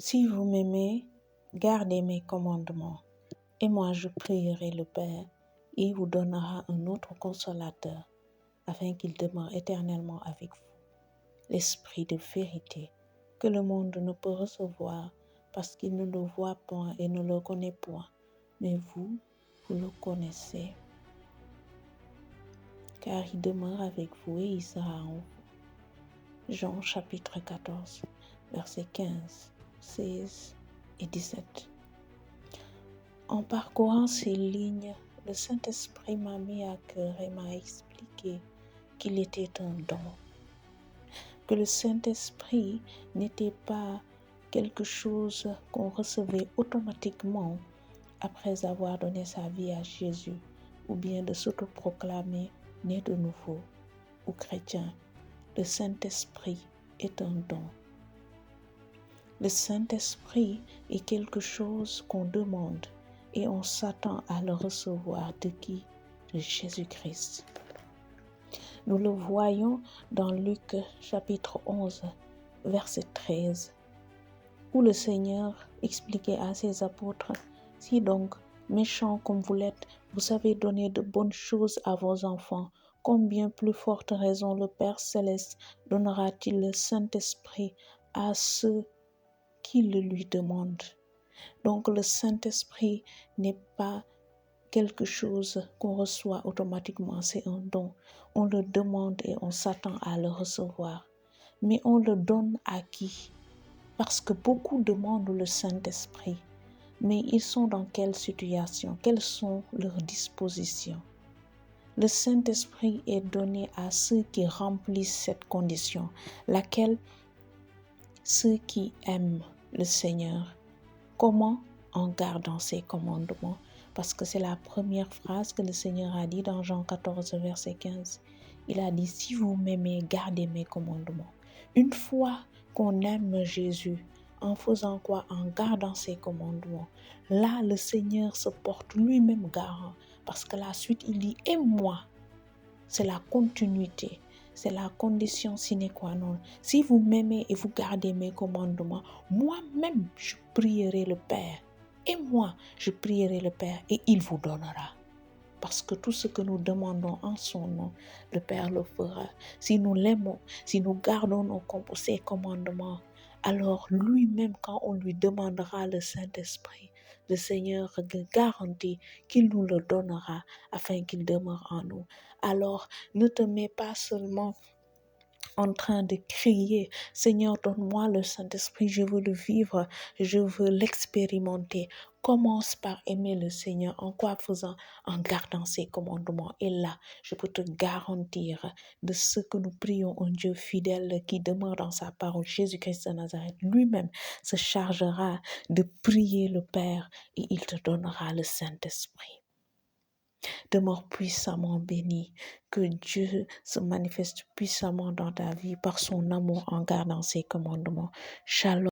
Si vous m'aimez, gardez mes commandements, et moi je prierai le Père, et il vous donnera un autre consolateur, afin qu'il demeure éternellement avec vous, l'Esprit de vérité, que le monde ne peut recevoir, parce qu'il ne le voit point et ne le connaît point, mais vous, vous le connaissez, car il demeure avec vous et il sera en vous. Jean chapitre 14, versets 15, 16 et 17. En parcourant ces lignes, le Saint-Esprit m'a mis à cœur et m'a expliqué qu'il était un don, que le Saint-Esprit n'était pas quelque chose qu'on recevait automatiquement après avoir donné sa vie à Jésus, ou bien de s'autoproclamer né de nouveau ou chrétien. Le Saint-Esprit est un don. Le Saint-Esprit est quelque chose qu'on demande et on s'attend à le recevoir de qui? De Jésus-Christ. Nous le voyons dans Luc chapitre 11, verset 13, où le Seigneur expliquait à ses apôtres: « Si donc, méchants comme vous l'êtes, vous savez donner de bonnes choses à vos enfants, combien plus forte raison le Père céleste donnera-t-il le Saint-Esprit à ceux qui le lui demandent. » Donc le Saint-Esprit n'est pas quelque chose qu'on reçoit automatiquement, c'est un don. On le demande et on s'attend à le recevoir. Mais on le donne à qui? Parce que beaucoup demandent le Saint-Esprit. Mais ils sont dans quelle situation? Quelles sont leurs dispositions? Le Saint-Esprit est donné à ceux qui remplissent cette condition, laquelle ceux qui aiment le Seigneur. Comment? En gardant ses commandements. Parce que c'est la première phrase que le Seigneur a dit dans Jean 14, verset 15. Il a dit: « Si vous m'aimez, gardez mes commandements. » Une fois qu'on aime Jésus, en faisant quoi? En gardant ses commandements. Là, le Seigneur se porte lui-même garant. Parce que la suite, il dit: « Et moi ?» C'est la continuité. C'est la condition sine qua non. Si vous m'aimez et vous gardez mes commandements, moi-même, je prierai le Père. Et moi, je prierai le Père et il vous donnera. Parce que tout ce que nous demandons en son nom, le Père le fera. Si nous l'aimons, si nous gardons ses commandements, alors lui-même, quand on lui demandera le Saint-Esprit, le Seigneur garantit qu'il nous le donnera afin qu'il demeure en nous. Alors, ne te mets pas seulement en train de crier: « Seigneur, donne-moi le Saint-Esprit, je veux le vivre, je veux l'expérimenter. » Commence par aimer le Seigneur. En quoi faisant? En gardant ses commandements. Et là, je peux te garantir de ce que nous prions, un Dieu fidèle qui demeure dans sa parole, Jésus-Christ de Nazareth, lui-même se chargera de prier le Père et il te donnera le Saint-Esprit. Demeure puissamment béni, que Dieu se manifeste puissamment dans ta vie par son amour en gardant ses commandements. Shalom.